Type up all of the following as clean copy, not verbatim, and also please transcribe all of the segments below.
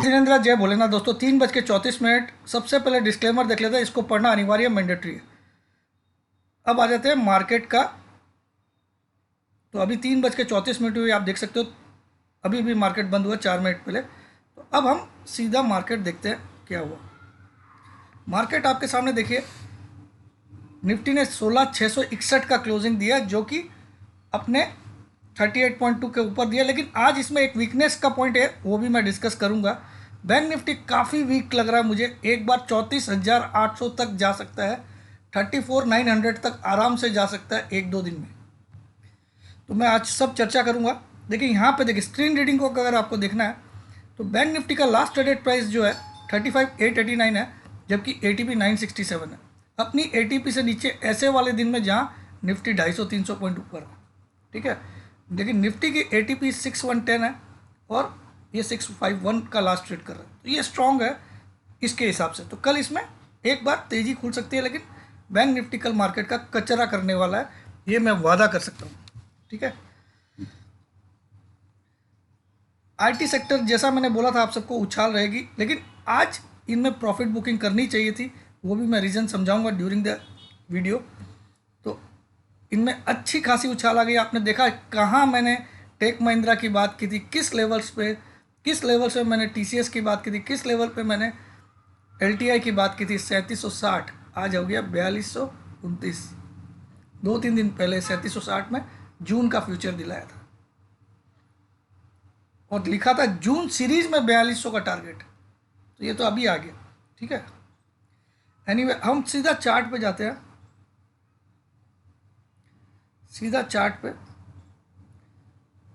धीरेन्द्र, जय भोलेनाथ। दोस्तों 3:34। सबसे पहले डिस्क्लेमर देख लेते हैं, इसको पढ़ना अनिवार्य मैंडेटरी है। अब आ जाते हैं मार्केट का। तो अभी 3:34 हुई, आप देख सकते हो अभी भी मार्केट बंद हुआ 4 मिनट पहले। तो अब हम सीधा मार्केट देखते हैं क्या हुआ। मार्केट आपके सामने देखिए, निफ्टी ने 16,661 का क्लोजिंग दिया, जो कि अपने 38.2 के ऊपर दिया। लेकिन आज इसमें एक वीकनेस का पॉइंट है, वो भी मैं डिस्कस करूंगा। बैंक निफ्टी काफ़ी वीक लग रहा है मुझे। एक बार 34,800 तक जा सकता है, 34,900 तक आराम से जा सकता है एक दो दिन में। तो मैं आज सब चर्चा करूंगा। देखिए यहाँ पे देखिए, स्क्रीन रीडिंग को अगर आपको देखना है तो बैंक निफ्टी का लास्ट ट्रेडेड प्राइस जो है 35,889 है, जबकि एटीपी 967 है। अपनी एटीपी से नीचे ऐसे वाले दिन में जहाँ निफ्टी 250-300 पॉइंट ऊपर है, ठीक है। लेकिन निफ्टी की एटीपी 6110 है और ये 651 का लास्ट ट्रेड कर रहा है, तो ये स्ट्रॉन्ग है इसके हिसाब से। तो कल इसमें एक बार तेज़ी खुल सकती है, लेकिन बैंक निफ्टी कल मार्केट का कचरा करने वाला है, ये मैं वादा कर सकता हूँ, ठीक है। आईटी सेक्टर, जैसा मैंने बोला था आप सबको, उछाल रहेगी, लेकिन आज इनमें प्रॉफिट बुकिंग करनी चाहिए थी, वो भी मैं रीज़न समझाऊंगा ड्यूरिंग द वीडियो। तो इनमें अच्छी खासी उछाल आ गई। आपने देखा कहाँ मैंने टेक महिंद्रा की बात की थी, किस लेवल्स पे मैंने टीसीएस की बात की थी, किस लेवल पे मैंने एलटीआई की बात की थी। 3760 आज हो गया 4229। 2-3 दिन पहले 3760 में जून का फ्यूचर दिलाया था और लिखा था जून सीरीज में 4200 का टारगेट। तो ये तो अभी आ गया, ठीक है। एनीवे, हम सीधा चार्ट पे जाते हैं। सीधा चार्ट पे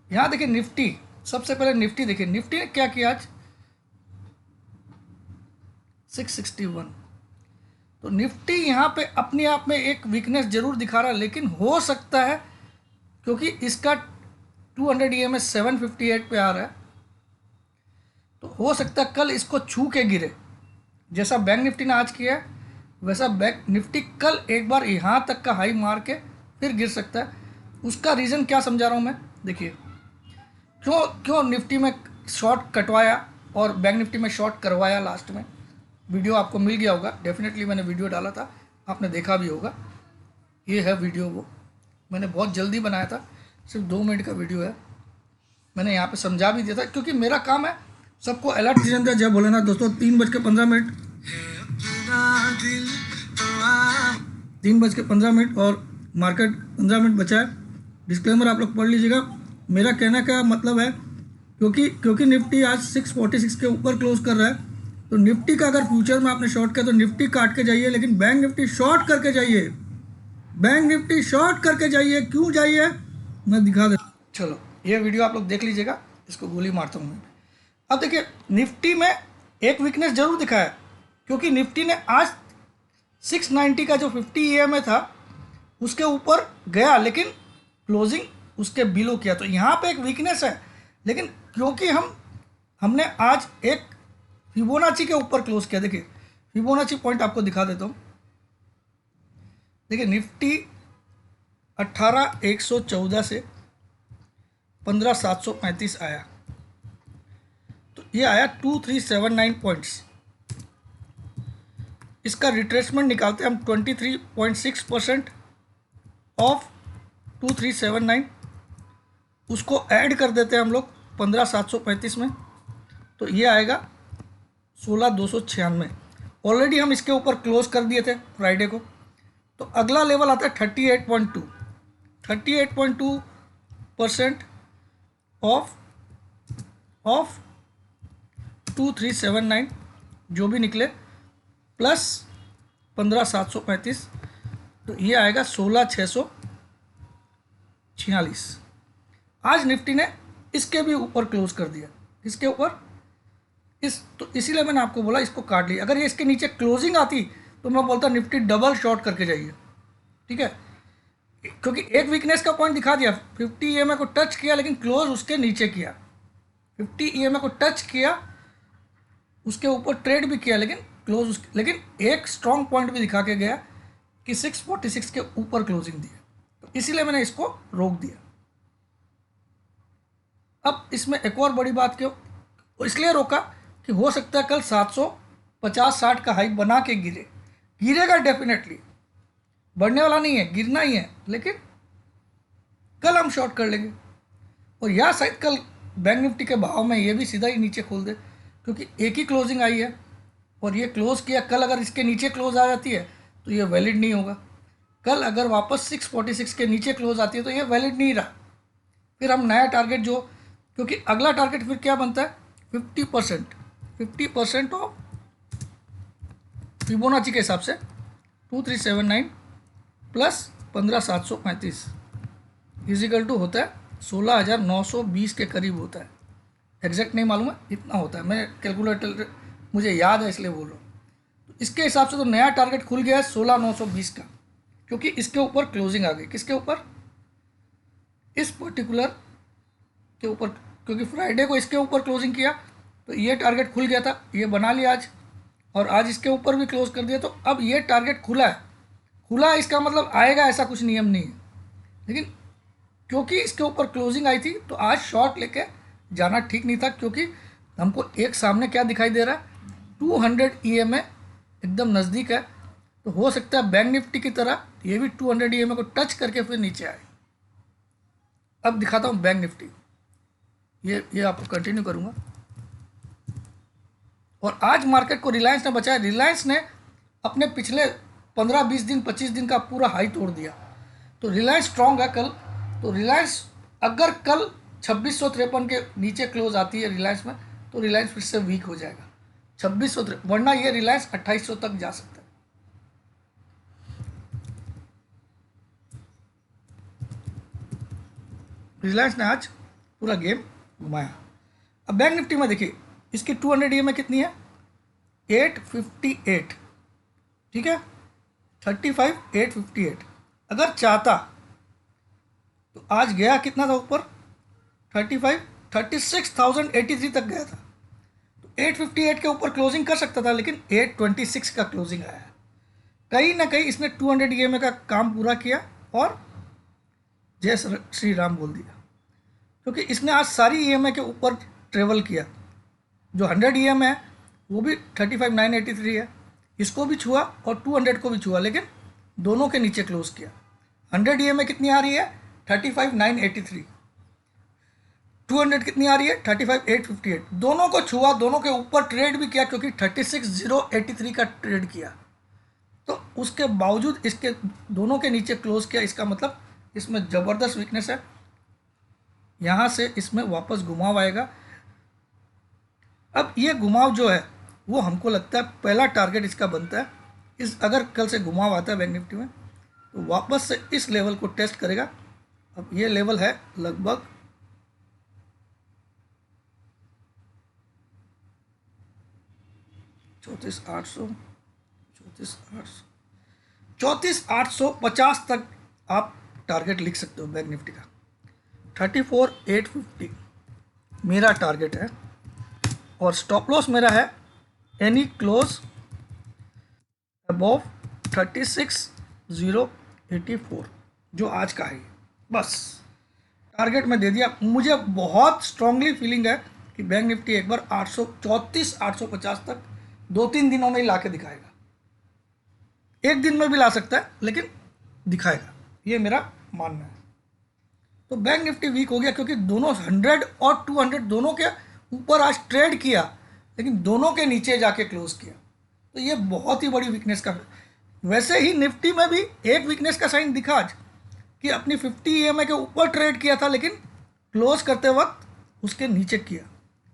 यहाँ देखिए निफ्टी, सबसे पहले निफ्टी देखिए, निफ्टी ने क्या किया आज 661। तो निफ्टी यहाँ पे अपने आप में एक वीकनेस जरूर दिखा रहा है, लेकिन हो सकता है क्योंकि इसका 200 EMA 758 पे आ रहा है, तो हो सकता है कल इसको छू के गिरे। जैसा बैंक निफ्टी ने आज किया है वैसा बैंक निफ्टी कल एक बार यहाँ तक का हाई मार के फिर गिर सकता है। उसका रीज़न क्या समझा रहा हूँ मैं, देखिए क्यों निफ्टी में शॉर्ट कटवाया और बैंक निफ्टी में शॉर्ट करवाया। लास्ट में वीडियो आपको मिल गया होगा, डेफिनेटली मैंने वीडियो डाला था, आपने देखा भी होगा। ये है वीडियो, वो मैंने बहुत जल्दी बनाया था, सिर्फ 2 मिनट का वीडियो है। मैंने यहाँ पे समझा भी दिया था क्योंकि मेरा काम है सबको अलर्ट। धीरेन्द्र, जय भोलेनाथ। दोस्तों 3:15 3:15 और मार्केट 15 मिनट बचा है। डिस्क्लेमर आप लोग पढ़ लीजिएगा। मेरा कहने का मतलब है क्योंकि निफ्टी आज 646 के ऊपर क्लोज कर रहा है, तो निफ्टी का अगर फ्यूचर में आपने शॉर्ट किया तो निफ्टी काट के जाइए, लेकिन बैंक निफ्टी शॉर्ट करके जाइए। बैंक निफ्टी शॉर्ट करके जाइए। क्यों जाइए मैं दिखा देता। चलो ये वीडियो आप लोग देख लीजिएगा, इसको गोली मारता हूँ मैं। अब देखिए निफ्टी में एक वीकनेस जरूर दिखाया, क्योंकि निफ्टी ने आज 690 का जो 50 EMA था उसके ऊपर गया, लेकिन क्लोजिंग उसके बिलो किया। तो यहाँ पे एक वीकनेस है, लेकिन क्योंकि हमने आज एक फिबोनाची के ऊपर क्लोज किया। देखिए फिबोनाची पॉइंट आपको दिखा देता हूँ। देखिए निफ्टी 18,114 से 15,735 आया, तो ये आया 2379 पॉइंट्स। इसका रिट्रेसमेंट निकालते हैं हम 23.6% ऑफ 2379, उसको ऐड कर देते हैं हम लोग 15,735 में, तो ये आएगा 16,296। ऑलरेडी हम इसके ऊपर क्लोज कर दिए थे फ्राइडे को। तो अगला लेवल आता है 38.2 38.2% ऑफ 2379 जो भी निकले प्लस 15,735, तो ये आएगा 16,646। आज निफ्टी ने इसके भी ऊपर क्लोज कर दिया। इसके ऊपर तो इसीलिए मैंने आपको बोला इसको काट लिया। अगर ये इसके नीचे क्लोजिंग आती तो मैं बोलता निफ्टी डबल शॉर्ट करके जाइए, ठीक है। क्योंकि एक वीकनेस का पॉइंट दिखा दिया, 50 EMA को टच किया लेकिन क्लोज उसके नीचे किया। 50 EMA को टच किया, उसके ऊपर ट्रेड भी किया, लेकिन क्लोज लेकिन एक स्ट्रॉन्ग पॉइंट भी दिखा के गया कि 646 के ऊपर क्लोजिंग दिया, तो इसीलिए मैंने इसको रोक दिया। अब इसमें एक और बड़ी बात क्यों इसलिए रोका कि हो सकता है कल 750-60 का हाई बना के गिरेगा डेफिनेटली, बढ़ने वाला नहीं है, गिरना ही है, लेकिन कल हम शॉर्ट कर लेंगे। और या शायद कल बैंक निफ्टी के भाव में ये भी सीधा ही नीचे खोल दे, क्योंकि एक ही क्लोजिंग आई है और ये क्लोज किया। कल अगर इसके नीचे क्लोज आ जाती है तो ये वैलिड नहीं होगा। कल अगर वापस 646 के नीचे क्लोज आती है तो ये वैलिड नहीं रहा। फिर हम नया टारगेट जो, क्योंकि अगला टारगेट फिर क्या बनता है, 50% ऑफ फिबोनाची के हिसाब से 2379 प्लस 15735 इजिकल टू होता है 16,920 के करीब होता है। एग्जैक्ट नहीं मालूम है, इतना होता है, मैं कैलकुलेटर मुझे याद है इसलिए बोल रहा हूँ। तो इसके हिसाब से तो नया टारगेट खुल गया है 16,920 का, क्योंकि इसके ऊपर क्लोजिंग आ गई। किसके ऊपर, इस पर्टिकुलर के ऊपर, क्योंकि फ्राइडे को इसके ऊपर क्लोजिंग किया तो ये टारगेट खुल गया था, ये बना लिया आज, और आज इसके ऊपर भी क्लोज कर दिया। तो अब ये टारगेट खुला है, खुला इसका मतलब आएगा ऐसा कुछ नियम नहीं है, लेकिन क्योंकि इसके ऊपर क्लोजिंग आई थी तो आज शॉर्ट लेके जाना ठीक नहीं था, क्योंकि हमको एक सामने क्या दिखाई दे रहा है, 200 EMA एकदम नज़दीक है। तो हो सकता है बैंक निफ्टी की तरह ये भी 200 EMA को टच करके फिर नीचे आए। अब दिखाता हूँ बैंक निफ्टी, ये आपको कंटिन्यू करूँगा। और आज मार्केट को रिलायंस ने बचाया। रिलायंस ने अपने पिछले 15-20 दिन 25 दिन का पूरा हाई तोड़ दिया, तो रिलायंस स्ट्रॉन्ग है कल। तो रिलायंस अगर कल 2653 के नीचे क्लोज आती है रिलायंस में, तो रिलायंस फिर से वीक हो जाएगा 2653, वरना ये रिलायंस 2800 तक जा सकता है। रिलायंस ने आज पूरा गेम घुमाया। अब बैंक निफ्टी में देखिए, इसकी 200 EMA कितनी है, 858, ठीक है, 35,858। अगर चाहता तो आज गया कितना था ऊपर, 36,083 तक गया था, तो 858 के ऊपर क्लोजिंग कर सकता था, लेकिन 826 का क्लोजिंग आया। कहीं ना कहीं इसने 200 EMA का काम पूरा किया और जय श्री राम बोल दिया, क्योंकि इसने आज सारी EMA के ऊपर ट्रेवल किया। जो 100 EMA है वो भी 35,983 है, इसको भी छुआ और 200 को भी छुआ, लेकिन दोनों के नीचे क्लोज किया। 100 EMA कितनी आ रही है, 35,983, 200 कितनी आ रही है, 35,858। दोनों को छुआ, दोनों के ऊपर ट्रेड भी किया, क्योंकि 36,083 का ट्रेड किया, तो उसके बावजूद इसके दोनों के नीचे क्लोज किया। इसका मतलब इसमें ज़बरदस्त वीकनेस है। यहाँ से इसमें वापस घुमाव आएगा। अब ये घुमाव जो है वो हमको लगता है पहला टारगेट इसका बनता है, इस अगर कल से घुमाव आता है बैंक निफ्टी में तो वापस से इस लेवल को टेस्ट करेगा। अब ये लेवल है लगभग 34,850 तक आप टारगेट लिख सकते हो बैंक निफ्टी का। 34,850 मेरा टारगेट है, और स्टॉप लॉस मेरा है एनी क्लोज अबव 36,084 जो आज का है। बस टारगेट में दे दिया। मुझे बहुत स्ट्रांगली फीलिंग है कि बैंक निफ्टी एक बार 834,850 तक 2-3 दिनों में ही ला के दिखाएगा। एक दिन में भी ला सकता है, लेकिन दिखाएगा, ये मेरा मानना है। तो बैंक निफ्टी वीक हो गया, क्योंकि दोनों 100 और 200 दोनों के ऊपर आज ट्रेड किया, लेकिन दोनों के नीचे जाके क्लोज किया। तो ये बहुत ही बड़ी वीकनेस का। वैसे ही निफ्टी में भी एक वीकनेस का साइन दिखा आज, कि अपनी 50 EMA के ऊपर ट्रेड किया था, लेकिन क्लोज करते वक्त उसके नीचे किया।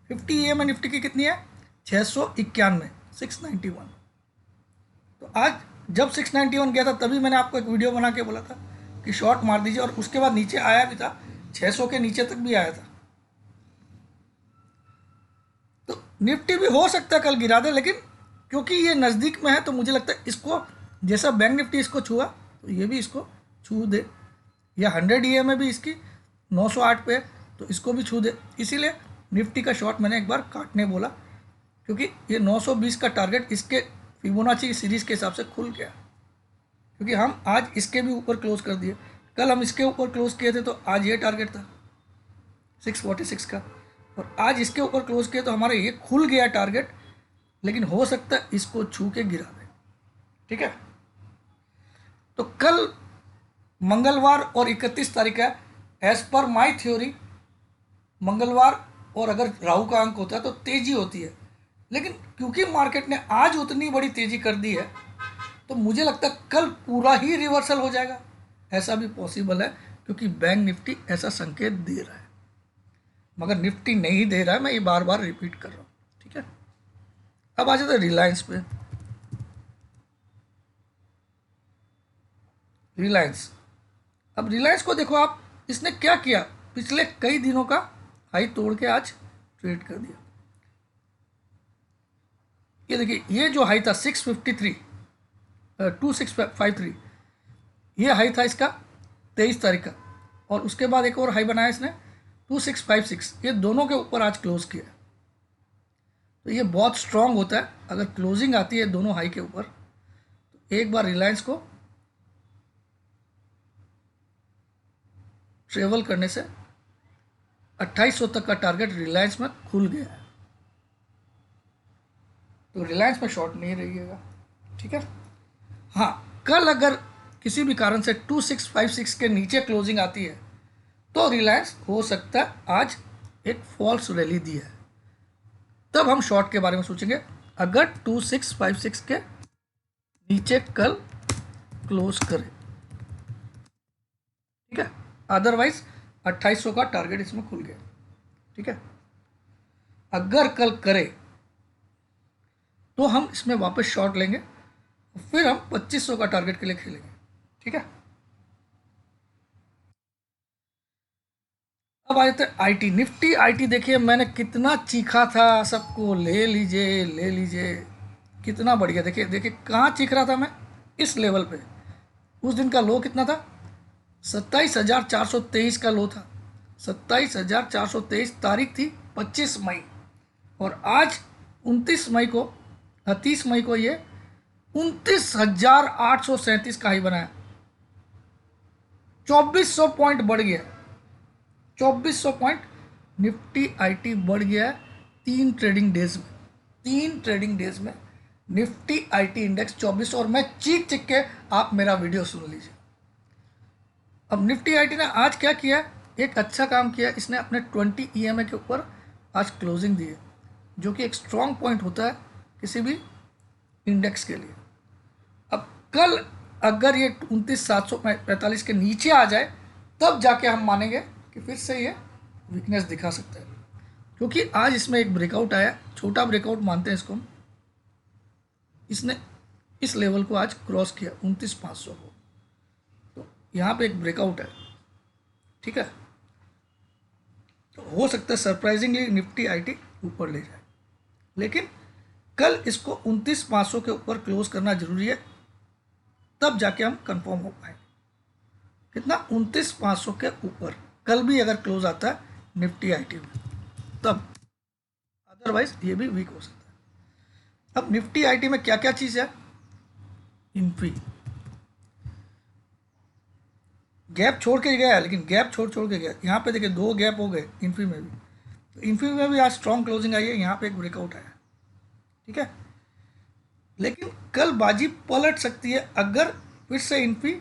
50 EMA निफ्टी की कितनी है, 691, 691। तो आज जब 691 गया था तभी मैंने आपको एक वीडियो बना के बोला था कि शॉर्ट मार दीजिए, और उसके बाद नीचे आया भी था, 600 के नीचे तक भी आया था। तो निफ्टी भी हो सकता है कल गिरा दे, लेकिन क्योंकि ये नज़दीक में है तो मुझे लगता है इसको, जैसा बैंक निफ्टी इसको छुआ तो ये भी इसको छू दे, या 100 EMA भी इसकी 908 पे तो इसको भी छू दे। इसीलिए निफ्टी का शॉर्ट मैंने एक बार काटने बोला, क्योंकि ये 920 का टारगेट इसके फिबोनाची सीरीज़ के हिसाब से खुल गया, क्योंकि हम आज इसके भी ऊपर क्लोज कर दिए। कल हम इसके ऊपर क्लोज किए थे तो आज ये टारगेट था 646 का, और आज इसके ऊपर क्लोज किया तो हमारा ये खुल गया टारगेट, लेकिन हो सकता है इसको छू के गिरा दे। ठीक है, तो कल मंगलवार और 31 तारीख है। एज पर माई थ्योरी मंगलवार और अगर राहु का अंक होता है तो तेजी होती है, लेकिन क्योंकि मार्केट ने आज उतनी बड़ी तेजी कर दी है तो मुझे लगता है कल पूरा ही रिवर्सल हो जाएगा। ऐसा भी पॉसिबल है क्योंकि बैंक निफ्टी ऐसा संकेत दे रहा है, मगर निफ्टी नहीं दे रहा है, मैं ये बार बार रिपीट कर रहा हूँ। ठीक है, अब आ जाते हैं रिलायंस पे। रिलायंस, अब रिलायंस को देखो आप, इसने क्या किया, पिछले कई दिनों का हाई तोड़ के आज ट्रेड कर दिया। ये देखिए, ये जो हाई था 653 2653, ये हाई था इसका 23 तारीख का, और उसके बाद एक और हाई बनाया इसने 2656, ये दोनों के ऊपर आज क्लोज किया। तो ये बहुत स्ट्रांग होता है, अगर क्लोजिंग आती है दोनों हाई के ऊपर तो एक बार रिलायंस को ट्रेवल करने से 2800 तक का टारगेट रिलायंस में खुल गया है, तो रिलायंस में शॉर्ट नहीं रहिएगा। ठीक है, हाँ, कल अगर किसी भी कारण से 2656 के नीचे क्लोजिंग आती है तो रिलायंस हो सकता है आज एक फॉल्स रैली दी है, तब हम शॉर्ट के बारे में सोचेंगे अगर 2656 के नीचे कल क्लोज करे। ठीक है, अदरवाइज 2800 का टारगेट इसमें खुल गया। ठीक है, अगर कल करे तो हम इसमें वापस शॉर्ट लेंगे, फिर हम 2500 का टारगेट के लिए खेलेंगे। ठीक है, अब आ जाते हैं आईटी। निफ्टी आईटी देखिए, मैंने कितना चीखा था सबको, ले लीजिए ले लीजिए, कितना बढ़िया। देखिए देखिए कहाँ चीख रहा था मैं, इस लेवल पे। उस दिन का लो कितना था, 27,423 का लो था, 27,423, तारीख थी 25 मई, और आज 29 मई को 30 मई को ये 29,837 का हाई बनाया, 2400 पॉइंट बढ़ गया, 2400 पॉइंट निफ्टी आईटी बढ़ गया है 3 ट्रेडिंग डेज में। 3 ट्रेडिंग डेज में निफ्टी आईटी इंडेक्स 2400, और मैं चीख चीख के, आप मेरा वीडियो सुन लीजिए। अब निफ्टी आईटी ने आज क्या किया, एक अच्छा काम किया, इसने अपने 20 ईएमए के ऊपर आज क्लोजिंग दी है, जो कि एक स्ट्रॉन्ग पॉइंट होता है किसी भी इंडेक्स के लिए। अब कल अगर ये 29,745 के नीचे आ जाए तब जाके हम मानेंगे कि फिर से ये वीकनेस दिखा सकता है, क्योंकि आज इसमें एक ब्रेकआउट आया, छोटा ब्रेकआउट मानते हैं इसको हम। इसने इस लेवल को आज क्रॉस किया 29,500 को, तो यहाँ पे एक ब्रेकआउट है। ठीक है, तो हो सकता है सरप्राइजिंगली निफ्टी आईटी ऊपर ले जाए, लेकिन कल इसको 29,500 के ऊपर क्लोज करना जरूरी है, तब जाके हम कंफर्म हो पाएंगे। कितना, 29,500 के ऊपर कल भी अगर क्लोज आता है निफ्टी आईटी में तब, अदरवाइज ये भी वीक हो सकता है। अब निफ्टी आईटी में क्या क्या चीज़ है, इन्फी गैप छोड़ के गया है, लेकिन गैप छोड़ के गया, यहाँ पे देखिए 2 गैप हो गए इन्फी में भी, तो इन्फी में भी आज स्ट्रॉन्ग क्लोजिंग आई है, यहाँ पे एक ब्रेकआउट आया। ठीक है, लेकिन कल बाजी पलट सकती है अगर फिर से इन्फी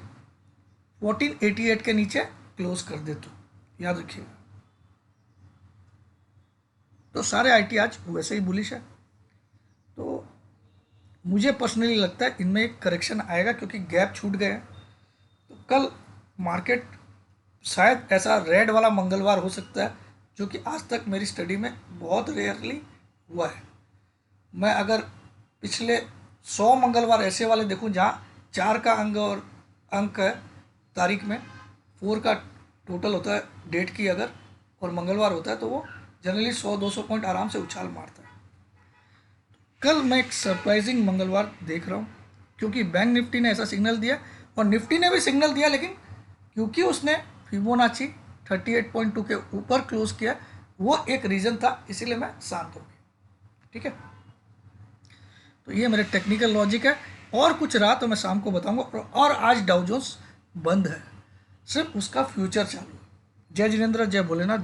1488 के नीचे क्लोज कर दे तो, याद रखिएगा। तो सारे आईटी आज वैसे ही बुलिश है, तो मुझे पर्सनली लगता है इनमें एक करेक्शन आएगा, क्योंकि गैप छूट गए हैं। तो कल मार्केट शायद ऐसा रेड वाला मंगलवार हो सकता है, जो कि आज तक मेरी स्टडी में बहुत रेयरली हुआ है। मैं अगर पिछले 100 मंगलवार ऐसे वाले देखूं जहां 4 का अंक है तारीख में, 4 का टोटल होता है डेट की अगर, और मंगलवार होता है, तो वो जनरली 100-200 पॉइंट आराम से उछाल मारता है। कल मैं एक सरप्राइजिंग मंगलवार देख रहा हूँ, क्योंकि बैंक निफ्टी ने ऐसा सिग्नल दिया और निफ्टी ने भी सिग्नल दिया, लेकिन क्योंकि उसने फिबोनाची 38.2 के ऊपर क्लोज किया, वो एक रीज़न था, इसीलिए मैं शांत हो गया। ठीक है, तो ये मेरे टेक्निकल लॉजिक है, और कुछ रहा तो मैं शाम को बताऊंगा। और आज डाउ जोन्स बंद है, सिर्फ उसका फ्यूचर चालू है। जय जिनेंद्र, जय भोलेनाथ।